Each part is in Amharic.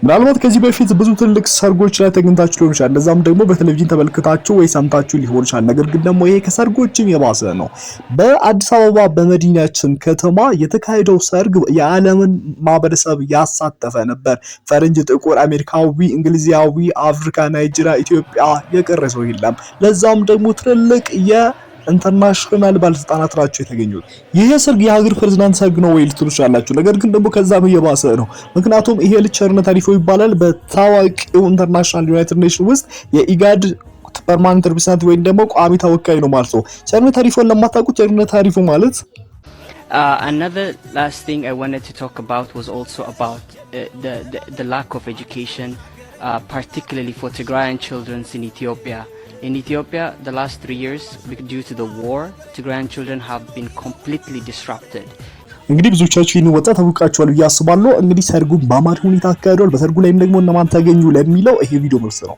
ምናልባት ከዚህ በፊት ብዙ ትልቅ ሰርጎች ላይ ተገኝታችሁ ሊሆን ይችላል። እንደዛም ደግሞ በቴሌቪዥን ተመልክታችሁ ወይ ሰምታችሁ ሊሆን ይችላል። ነገር ግን ደግሞ ይሄ ከሰርጎችም የባሰ ነው። በአዲስ አበባ በመዲናችን ከተማ የተካሄደው ሰርግ የዓለምን ማህበረሰብ ያሳተፈ ነበር። ፈረንጅ፣ ጥቁር፣ አሜሪካዊ፣ እንግሊዛዊ፣ አፍሪካ፣ ናይጄሪያ፣ ኢትዮጵያ የቀረ ሰው የለም። ለዛም ደግሞ ትልልቅ ኢንተርናሽናል ባለስልጣናት ናቸው የተገኙት። ይሄ ሰርግ የሀገር ፕሬዝዳንት ሰርግ ነው ወይ ልትሉ ትችላላችሁ። ነገር ግን ደግሞ ከዛም የባሰ ነው። ምክንያቱም ይሄ ልጅ ቸርነት አሪፎ ይባላል። በታዋቂው ኢንተርናሽናል ዩናይትድ ኔሽን ውስጥ የኢጋድ ፐርማነንት ሪፕሬዘንታቲቭ ወይም ደግሞ ቋሚ ተወካይ ነው ማለት ነው። ቸርነት አሪፎን ለማታውቁት ቸርነት አሪፎ ማለት another last thing I wanted to talk about was also about the lack of education, particularly for Tigrayan children in Ethiopia. In Ethiopia, the last 3 years, due to the war, Tigrayan children have been completely disrupted. እንግዲህ ብዙዎቻችሁ ይህን ወጣት ታውቃችኋል ብዬ አስባለሁ። እንግዲህ ሰርጉን በአማረ ሁኔታ አካሂዷል። በሰርጉ ላይም ደግሞ እነማን ተገኙ ለሚለው ይሄ ቪዲዮ መልስ ነው።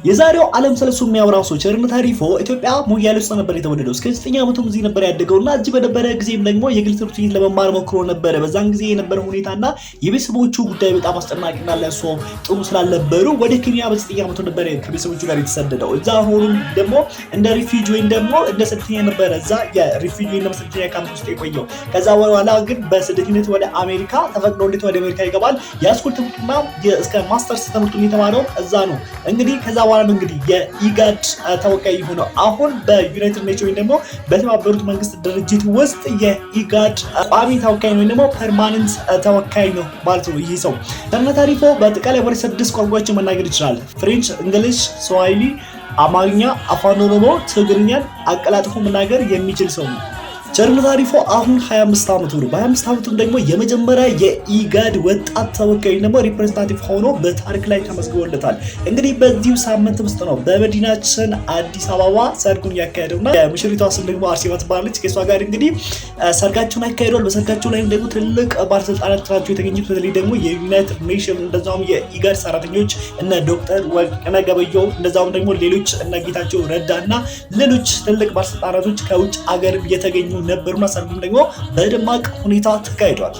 የዛሬው ዓለም ስለሱ የሚያወራው ሰው ቸርነት አሪፎ ኢትዮጵያ ሞያሌ ውስጥ ነበር የተወለደው። እስከ 9 ዓመቱ እዚህ ነበር ያደገውና እዚህ በነበረ ጊዜም ደግሞ የግል ትምህርት ቤት ለመማር ሞክሮ ነበር። በዛን ጊዜ የነበረ ሁኔታና የቤተሰቦቹ ጉዳይ በጣም አስጨናቂና ለሱ ጥሩ ስላልነበሩ ወደ ኬንያ በ9 ዓመቱ ነበር ከቤተሰቦቹ ጋር የተሰደደው። እዛ ሆኖም ደግሞ እንደ ሪፊጂ ወይም ደግሞ እንደ ስደተኛ ነበር እዛ የሪፊጂ ወይም ደግሞ ስደተኛ ካምፕ ውስጥ የቆየው። ከዛ በኋላ ግን በስደተኝነት ወደ አሜሪካ ተፈቅዶለት ወደ አሜሪካ ይገባል። የስኩል ትምህርትና እስከ ማስተርስ ትምህርቱን የተማረው እዛ ነው። እንግዲህ ከዛ በኋላ እንግዲህ የኢጋድ ተወካይ ሆኖ አሁን በዩናይትድ ኔሽንስ ወይም ደግሞ በተባበሩት መንግስት ድርጅት ውስጥ የኢጋድ ቋሚ ተወካይ ነው ወይም ደግሞ ፐርማነንት ተወካይ ነው ማለት ነው። ይህ ሰው ቸርነት አሪፎ በአጠቃላይ ወደ 6 ቋንቋዎችን መናገር ይችላል። ፍሬንች፣ እንግሊሽ፣ ስዋሂሊ፣ አማርኛ፣ አፋን ኦሮሞ፣ ትግርኛን አቀላጥፎ መናገር የሚችል ሰው ነው። ቸርነት አሪፎ አሁን 25 ዓመቱ ነው። በ25 ዓመቱም ደግሞ የመጀመሪያ የኢጋድ ወጣት ተወካይ ደግሞ ሪፕሬዘንታቲቭ ሆኖ በታሪክ ላይ ተመዝግቦለታል። እንግዲህ በዚሁ ሳምንት ውስጥ ነው በመዲናችን አዲስ አበባ ሰርጉን ያካሄደውና የሙሽሪቷ ስም ደግሞ አርሴማ ትባላለች። ከሷ ጋር እንግዲህ ሰርጋቸውን አካሂደዋል። በሰርጋቸው ላይ ደግሞ ትልቅ ባለስልጣናት ናቸው የተገኙት። በተለይ ደግሞ የዩናይትድ ኔሽን እንደዛውም የኢጋድ ሰራተኞች እነ ዶክተር ወርቅነህ ገበየሁ እንደዛውም ደግሞ ሌሎች እነ ጌታቸው ረዳና ሌሎች ትልቅ ባለስልጣናቶች ከውጭ ሀገር የተገኙ ነበሩና ሰርጉም ደግሞ በደማቅ ሁኔታ ተካሂዷል።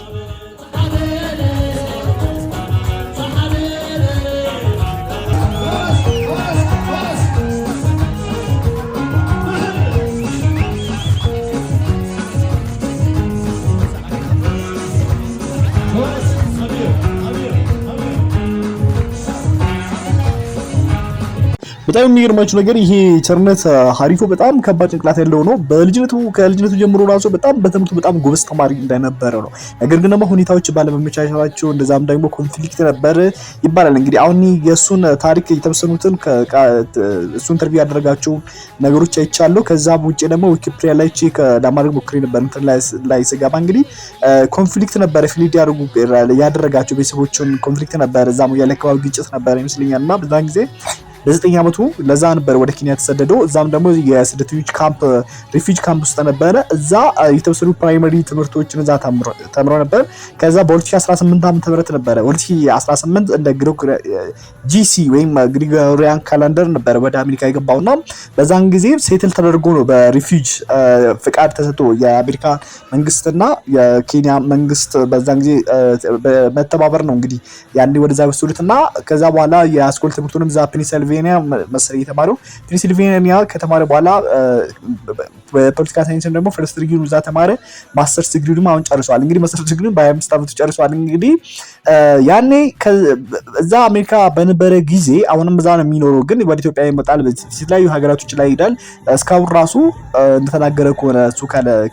በጣም የሚገርማችሁ ነገር ይሄ ቸርነት አሪፎ በጣም ከባድ ጭንቅላት ያለው ነው። ከልጅነቱ ጀምሮ ራሱ በጣም በትምህርቱ በጣም ጎበዝ ተማሪ እንደነበረ ነው። ነገር ግን ደግሞ ሁኔታዎች ባለመመቻቸታቸው እንደዛም ደግሞ ኮንፍሊክት ነበር ይባላል። እንግዲህ አሁን የሱን ታሪክ የተወሰኑትን እሱ ኢንተርቪው ያደረጋቸው ነገሮች አይቻለሁ። ከዛ ውጪ ደግሞ ዊኪፒዲያ ላይ ቼክ ለማድረግ ሞክሬ ነበር። እንትን ላይ ስገባ እንግዲህ ኮንፍሊክት ነበር ፊልድ ያደረጋቸው ቤተሰቦችን ኮንፍሊክት ነበር። እዛም ያለ አካባቢ ግጭት ነበር ይመስለኛልና በዛን ጊዜ በ9 ዓመቱ ለዛ ነበር ወደ ኬንያ ተሰደደው። እዛም ደግሞ የስደተኞች ካምፕ ሪፊጂ ካምፕ ውስጥ ነበር። እዛ የተወሰኑ ፕራይመሪ ትምህርቶችን እዛ ተምሮ ነበር። ከዛ በ2018 ዓመተ ምህረት ነበር 2018 እንደ ጂሲ ወይም ግሪጎሪያን ካላንደር ነበር ወደ አሜሪካ የገባውና በዛን ጊዜ ሴትል ተደርጎ ነው በሪፊጂ ፍቃድ ተሰጥቶ የአሜሪካ መንግስትና የኬንያ መንግስት በዛን ጊዜ በመተባበር ነው እንግዲህ ያኔ ወደዛ ወሰዱትና ከዛ በኋላ የአስኮል ትምህርቱንም እዛ ፔንሲልቬኒያ መሰለኝ የተማረው። ፔንሲልቬኒያ ከተማረ በኋላ በፖለቲካ ሳይንስ ደግሞ ፈርስት ዲግሪውን እዛ ተማረ። ማስተርስ ዲግሪውን አሁን ጨርሷል። እንግዲህ ማስተርስ ዲግሪውን በ25 ዓመቱ ጨርሷል። እንግዲህ ያኔ እዛ አሜሪካ በነበረ ጊዜ አሁንም እዛ ነው የሚኖረው፣ ግን ወደ ኢትዮጵያ ይመጣል። የተለያዩ ሀገራቶች ላይ ይሄዳል። እስካሁን ራሱ እንደተናገረ ከሆነ እሱ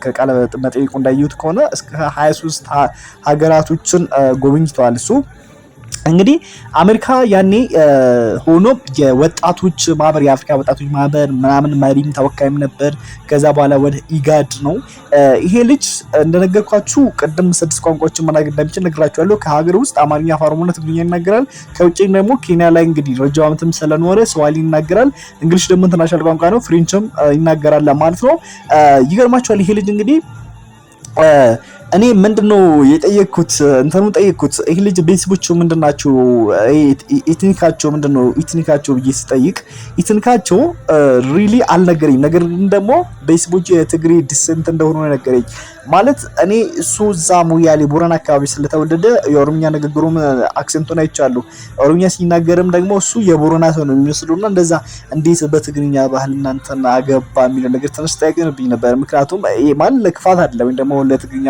ከቃለ መጠይቁ እንዳየሁት ከሆነ እስከ 23 ሀገራቶችን ጎብኝተዋል እሱ እንግዲህ አሜሪካ ያኔ ሆኖ የወጣቶች ማህበር የአፍሪካ ወጣቶች ማህበር ምናምን መሪም ተወካይም ነበር። ከዛ በኋላ ወደ ኢጋድ ነው። ይሄ ልጅ እንደነገርኳችሁ ቅድም 6 ቋንቋዎችን መናገር እንደሚችል ነግራችኋለሁ። ከሀገር ውስጥ አማርኛ፣ ኦሮሞኛ፣ ትግርኛ ይናገራል። ከውጭ ደግሞ ኬንያ ላይ እንግዲህ ረጅም ዓመትም ስለኖረ ስዋሂሊ ይናገራል። እንግሊሽ ደግሞ ኢንተርናሽናል ቋንቋ ነው። ፍሬንችም ይናገራል ማለት ነው። ይገርማችኋል ይሄ ልጅ እንግዲህ እኔ ምንድነው የጠየቅኩት ጠየቅኩት ይሄ ልጅ ቤተሰቦቹ ምንድናቸው ኢትኒካቸው ምንድነው ኢትኒካቸው ብዬ ስጠይቅ ኢትኒካቸው ሪሊ አልነገረኝ። ነገር ግን ደግሞ ቤተሰቦቹ የትግሬ ዲሰንት እንደሆኑ ነገረኝ። ማለት እኔ እሱ እዛ ሞያሌ ቦረና አካባቢ ስለተወለደ የኦሮምኛ ንግግሩም አክሰንቱን አይቻለሁ። ኦሮምኛ ሲናገርም ደግሞ እሱ የቦረና ሰው ነው የሚመስሉና እንደዛ እንዴት በትግርኛ ባህል እናንተና አገባ የሚለው ነገር ትንሽ ጠይቀንብኝ ነበር። ምክንያቱም ይሄ ማለት ለክፋት አይደለም ወይ ደግሞ ለትግርኛ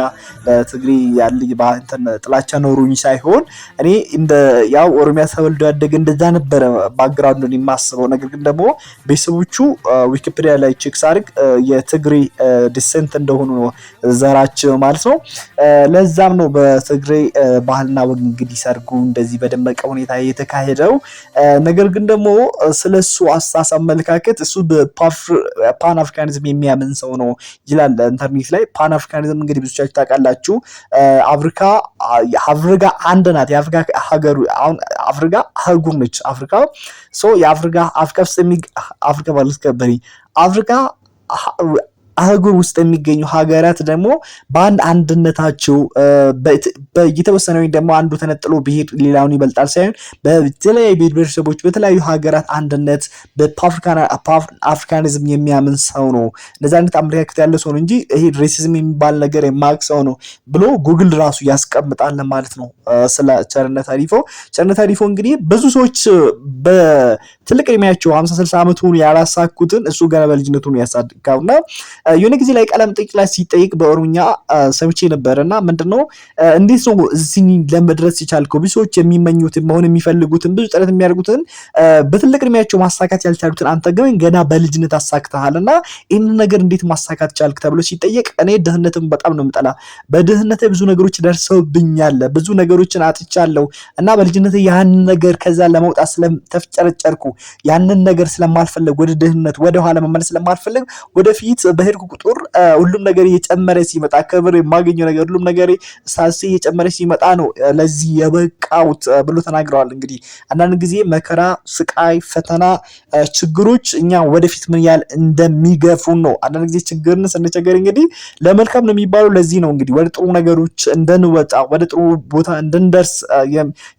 ለትግሪ ያለ ባህል ጥላቻ ኖሮኝ ሳይሆን እኔ እንደ ያው ኦሮሚያ ተወልዶ ያደገ እንደዛ ነበር ባክግራውንዱን የማስበው። ነገር ግን ደግሞ ቤተሰቦቹ ዊኪፒዲያ ላይ ቼክ ሳርግ የትግሪ ዲሰንት እንደሆኑ ነው ዘራቸው ማለት ነው። ለዛም ነው በትግሬ ባህልና ወግ እንግዲህ ሰርጉ እንደዚህ በደመቀ ሁኔታ የተካሄደው። ነገር ግን ደግሞ ስለሱ አስተሳሰብ አመለካከት እሱ በፓን አፍሪካኒዝም የሚያምን ሰው ነው ይላል ኢንተርኔት ላይ። ፓን አፍሪካኒዝም እንግዲህ ብዙዎቻችሁ ታውቃላችሁ። አፍሪካ አንድ ናት። የአፍሪካ ሀገሩ አሁን አፍሪካ አህጉር ነች። አፍሪካ የአፍሪካ ውስጥ አፍሪካ ማለት ከበሪ አፍሪካ አህጉር ውስጥ የሚገኙ ሀገራት ደግሞ በአንድ አንድነታቸው የተወሰነ ወይም ደግሞ አንዱ ተነጥሎ ብሄድ ሌላውን ይበልጣል ሳይሆን በተለያዩ ብሔረሰቦች በተለያዩ ሀገራት አንድነት በአፍሪካኒዝም የሚያምን ሰው ነው። እንደዛ አይነት አመለካከት ያለ ሰው ነው እንጂ ይሄ ሬሲዝም የሚባል ነገር የማያውቅ ሰው ነው ብሎ ጉግል ራሱ ያስቀምጣል ማለት ነው። ስለ ቸርነት አሪፎ እንግዲህ ብዙ ሰዎች በትልቅ እድሜያቸው 50-60 ዓመት ሆኖ ያላሳኩትን እሱ ገና በልጅነቱ ነው ያሳድጋውና የሆነ ጊዜ ላይ ቃለ መጠይቅ ላይ ሲጠይቅ በኦሮምኛ ሰምቼ ነበርና ምንድነው እንዴት ነው እዚህ ለመድረስ የቻልከው? ብዙ ሰዎች የሚመኙትን መሆን የሚፈልጉትን ብዙ ጥረት የሚያደርጉትን በትልቅ እድሜያቸው ማሳካት ያልቻሉትን አንተ ግን ገና በልጅነት አሳክተሃልና ይህን ነገር እንዴት ማሳካት ቻልክ ተብሎ ሲጠየቅ እኔ ድህነትን በጣም ነው የምጠላ። በድህነቴ ብዙ ነገሮች ደርሰውብኛል፣ ብዙ ነገሮችን አጥቻለሁ እና በልጅነቴ ያን ነገር ከዛ ለመውጣት ስለተፍጨረጨርኩ ያንን ነገር ስለማልፈልግ ወደ ድህነት ወደ ኋላ መመለስ ስለማልፈልግ ወደፊት በሄድኩ ቁጥር ሁሉም ነገር እየጨመረ ሲመጣ ክብር የማገኘው ነገር ሁሉም ነገር ሳሲ እየጨመረ ሲመጣ ነው ለዚህ የበቃውት ብሎ ተናግረዋል። እንግዲህ አንዳንድ ጊዜ መከራ፣ ስቃይ፣ ፈተና፣ ችግሮች እኛ ወደፊት ምን ያህል እንደሚገፉን ነው። አንዳንድ ጊዜ ችግርን ስንቸገር እንግዲህ ለመልካም ነው የሚባለው ለዚህ ነው። እንግዲህ ወደ ጥሩ ነገሮች እንድንወጣ ወደ ጥሩ ቦታ እንድንደርስ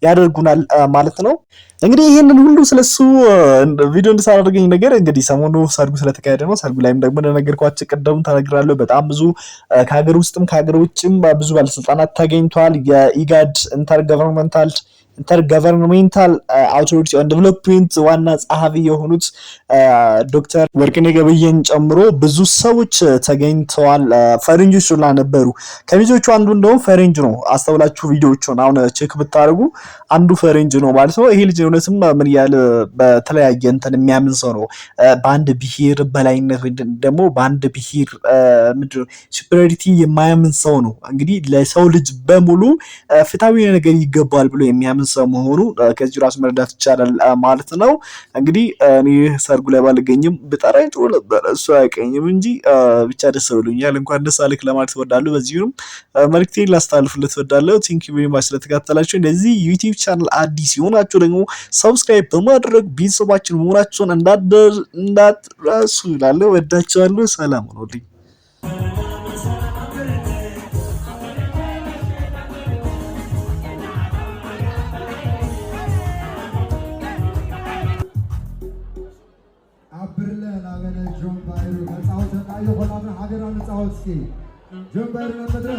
ያደርጉናል ማለት ነው። እንግዲህ ይሄንን ሁሉ ስለሱ ቪዲዮ እንድሳደርገኝ ነገር እንግዲህ ሰሞኑ ሰርጉ ስለተካሄደ ነው። ሰርጉ ላይም ደግሞ እንደነገርኳችሁ ቀደም ተነግራለሁ። በጣም ብዙ ከሀገር ውስጥም ከሀገር ውጭም ብዙ ባለስልጣናት ተገኝተዋል። የኢጋድ ኢንተርገቨርንሜንታል አውቶሪቲ ኦን ዴቨሎፕመንት ዋና ጸሐፊ የሆኑት ዶክተር ወርቅነህ ገበየን ጨምሮ ብዙ ሰዎች ተገኝተዋል። ፈረንጆች ሁላ ነበሩ። ከቪዲዮቹ አንዱ እንደውም ፈረንጅ ነው። አስተውላችሁ ቪዲዮቹን አሁን ቼክ ብታደርጉ አንዱ ፈረንጅ ነው ማለት ነው። ይሄ ልጅ እውነትም ምን ያህል በተለያየ እንትን የሚያምን ሰው ነው። በአንድ ብሔር በላይነት ወይ ደግሞ በአንድ ብሔር ሱፐሪዮሪቲ የማያምን ሰው ነው። እንግዲህ ለሰው ልጅ በሙሉ ፍትሃዊ ነገር ይገባል ብሎ የሚያምን ሰው መሆኑ ከዚህ ራሱ መረዳት ይቻላል ማለት ነው። እንግዲህ እኔ ሰርጉ ላይ ባልገኝም ብጠራኝ ጥሩ ነበር። እሱ አያውቀኝም እንጂ ብቻ ደስ ብሎኛል። እንኳን ደስ አለህ ለማለት እወዳለሁ። በዚሁም መልእክቴን ላስተላልፍለት እወዳለሁ። ቴንክ ዩ ቬሪ ማች ስለተከታተላችሁ። እንደዚህ ዩቲዩብ ቻናል አዲስ የሆናችሁ ደግሞ ሰብስክራይብ በማድረግ ቤተሰባችን መሆናችሁን እንዳትረሱ እላለሁ። ወዳችኋለሁ። ሰላም ሁኑልኝ። ጆን ባይሩ ነፃው ተቃዩ ሆናምን ሀገራን ነፃው እስኪ ጆን ባይሩ ነመድረ